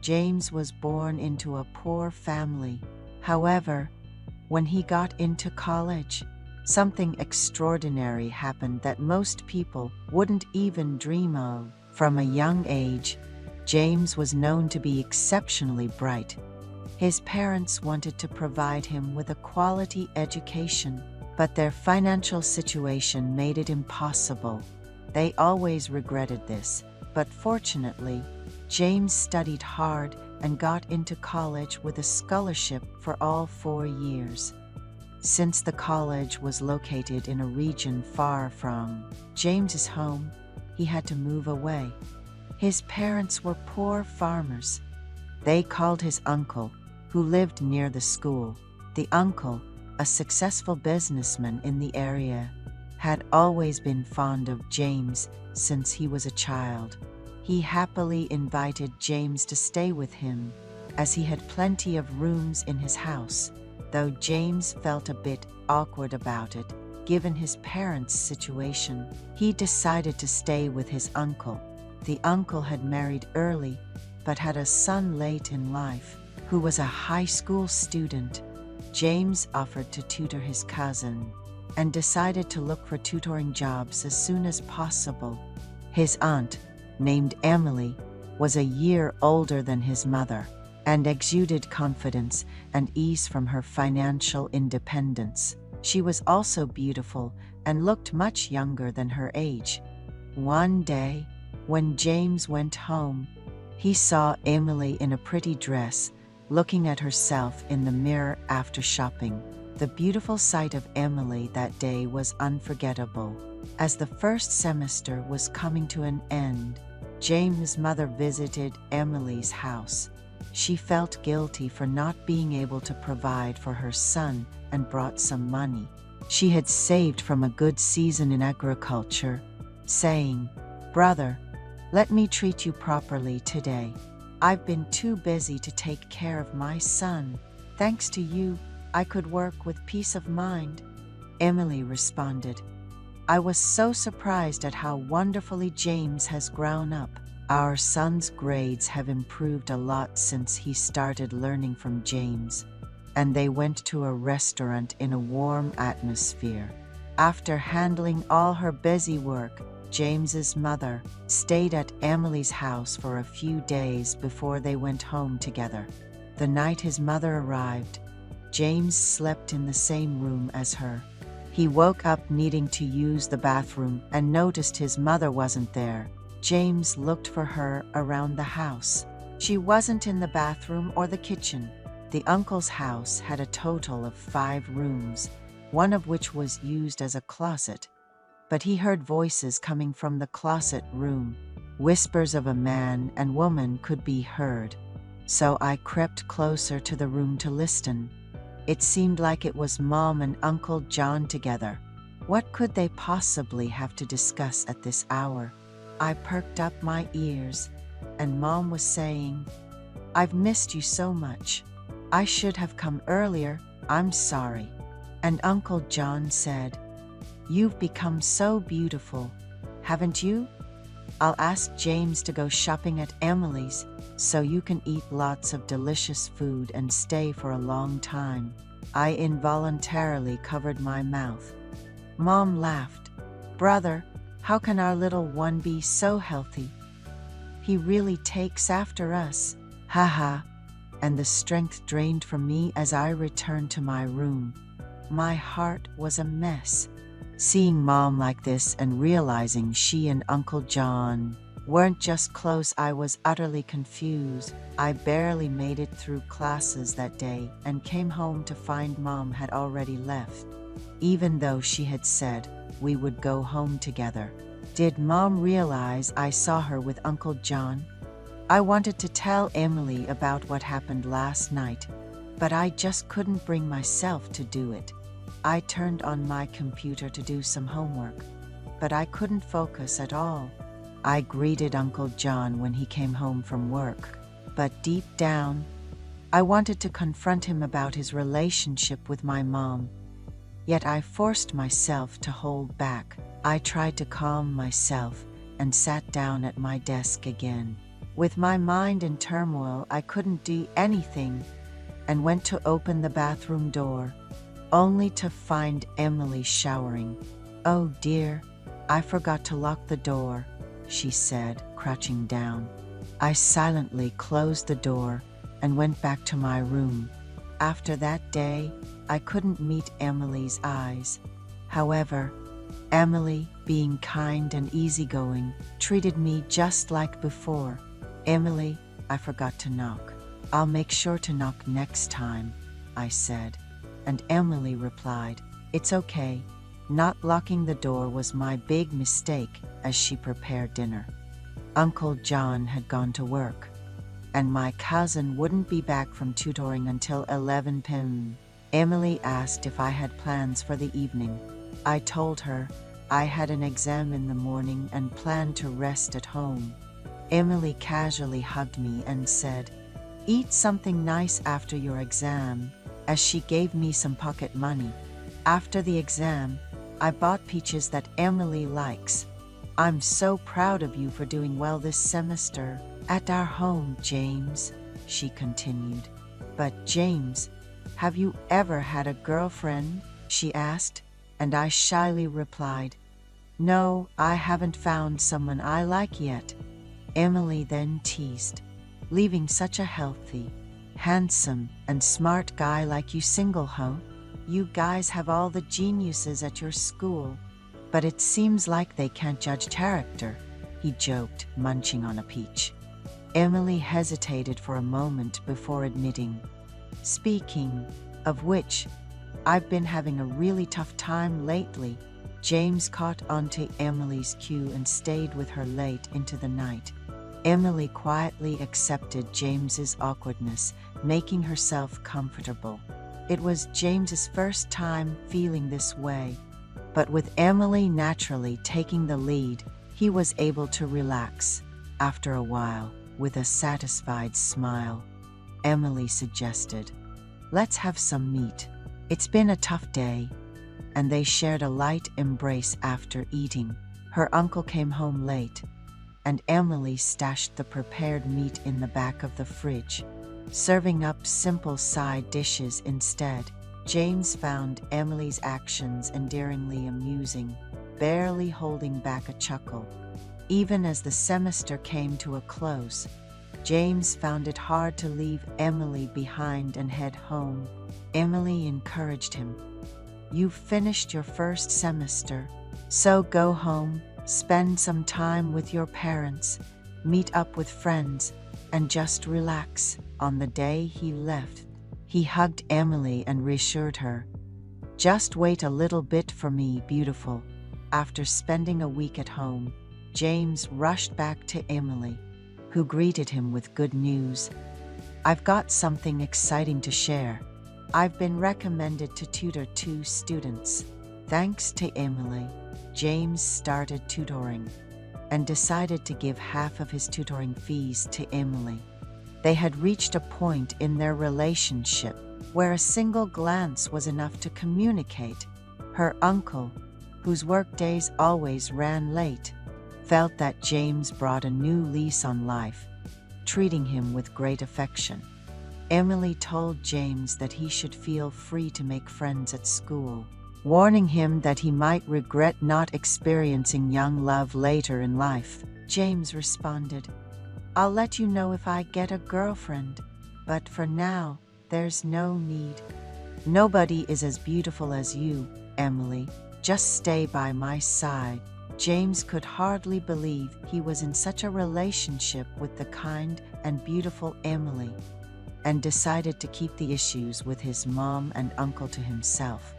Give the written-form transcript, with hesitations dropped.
James was born into a poor family. However, when he got into college, something extraordinary happened that most people wouldn't even dream of. From a young age, James was known to be exceptionally bright. His parents wanted to provide him with a quality education, but their financial situation made it impossible. They always regretted this, but fortunately, James studied hard and got into college with a scholarship for all 4 years. Since the college was located in a region far from James's home, he had to move away. His parents were poor farmers. They called his uncle, who lived near the school. The uncle, a successful businessman in the area, had always been fond of James since he was a child. He happily invited James to stay with him, as he had plenty of rooms in his house, though James felt a bit awkward about it. Given his parents' situation, he decided to stay with his uncle. The uncle had married early, but had a son late in life, who was a high school student. James offered to tutor his cousin, and decided to look for tutoring jobs as soon as possible. His aunt, named Emily, was a year older than his mother, and exuded confidence and ease from her financial independence. She was also beautiful and looked much younger than her age. One day, when James went home, he saw Emily in a pretty dress, looking at herself in the mirror after shopping. The beautiful sight of Emily that day was unforgettable. As the first semester was coming to an end, James' mother visited Emily's house. She felt guilty for not being able to provide for her son and brought some money she had saved from a good season in agriculture, saying, "Brother, let me treat you properly today. I've been too busy to take care of my son. Thanks to you, I could work with peace of mind." Emily responded, "I was so surprised at how wonderfully James has grown up. Our son's grades have improved a lot since he started learning from James." And they went to a restaurant in a warm atmosphere. After handling all her busy work, James's mother stayed at Emily's house for a few days before they went home together. The night his mother arrived, James slept in the same room as her. He woke up needing to use the bathroom and noticed his mother wasn't there. James looked for her around the house. She wasn't in the bathroom or the kitchen. The uncle's house had a total of 5 rooms, one of which was used as a closet. But he heard voices coming from the closet room. Whispers of a man and woman could be heard. So I crept closer to the room to listen. It seemed like it was Mom and Uncle John together. What could they possibly have to discuss at this hour? I perked up my ears, and Mom was saying, "I've missed you so much. I should have come earlier, I'm sorry." And Uncle John said, "You've become so beautiful, haven't you? I'll ask James to go shopping at Emily's so you can eat lots of delicious food and stay for a long time." I involuntarily covered my mouth. Mom laughed. "Brother, how can our little one be so healthy? He really takes after us. Haha." And the strength drained from me as I returned to my room. My heart was a mess. Seeing Mom like this and realizing she and Uncle John weren't just close, I was utterly confused. I barely made it through classes that day and came home to find Mom had already left, even though she had said we would go home together. Did Mom realize I saw her with Uncle John? I wanted to tell Emily about what happened last night, but I just couldn't bring myself to do it. I turned on my computer to do some homework, but I couldn't focus at all. I greeted Uncle John when he came home from work, but deep down, I wanted to confront him about his relationship with my mom. Yet I forced myself to hold back. I tried to calm myself and sat down at my desk again. With my mind in turmoil, I couldn't do anything and went to open the bathroom door, only to find Emily showering. "Oh dear, I forgot to lock the door," she said, crouching down. I silently closed the door and went back to my room. After that day, I couldn't meet Emily's eyes. However, Emily, being kind and easygoing, treated me just like before. "Emily, I forgot to knock. I'll make sure to knock next time," I said. And Emily replied, "It's okay. Not locking the door was my big mistake," as she prepared dinner. Uncle John had gone to work, and my cousin wouldn't be back from tutoring until 11 p.m. Emily asked if I had plans for the evening. I told her I had an exam in the morning and planned to rest at home. Emily casually hugged me and said, "Eat something nice after your exam," as she gave me some pocket money. After the exam, I bought peaches that Emily likes. "I'm so proud of you for doing well this semester at our home, James," she continued. "But James, have you ever had a girlfriend?" she asked, and I shyly replied, "No, I haven't found someone I like yet." Emily then teased, "Leaving such a healthy, handsome, and smart guy like you single, huh? You guys have all the geniuses at your school, but it seems like they can't judge character," he joked, munching on a peach. Emily hesitated for a moment before admitting, "Speaking of which, I've been having a really tough time lately." James caught onto Emily's cue and stayed with her late into the night. Emily quietly accepted James's awkwardness, making herself comfortable. It was James's first time feeling this way, but with Emily naturally taking the lead, he was able to relax. After a while, with a satisfied smile, Emily suggested, "Let's have some meat. It's been a tough day," and they shared a light embrace after eating. Her uncle came home late, and Emily stashed the prepared meat in the back of the fridge, serving up simple side dishes instead. James found Emily's actions endearingly amusing, barely holding back a chuckle. Even as the semester came to a close, James found it hard to leave Emily behind and head home. Emily encouraged him, "You've finished your first semester, so go home, spend some time with your parents, meet up with friends, and just relax." On the day he left, he hugged Emily and reassured her, "Just wait a little bit for me, beautiful." After spending a week at home, James rushed back to Emily, who greeted him with good news. "I've got something exciting to share. I've been recommended to tutor 2 students." Thanks to Emily, James started tutoring and decided to give half of his tutoring fees to Emily. They had reached a point in their relationship where a single glance was enough to communicate. Her uncle, whose workdays always ran late, felt that James brought a new lease on life, treating him with great affection. Emily told James that he should feel free to make friends at school, warning him that he might regret not experiencing young love later in life. James responded, "I'll let you know if I get a girlfriend, but for now, there's no need. Nobody is as beautiful as you, Emily. Just stay by my side." James could hardly believe he was in such a relationship with the kind and beautiful Emily, and decided to keep the issues with his mom and uncle to himself.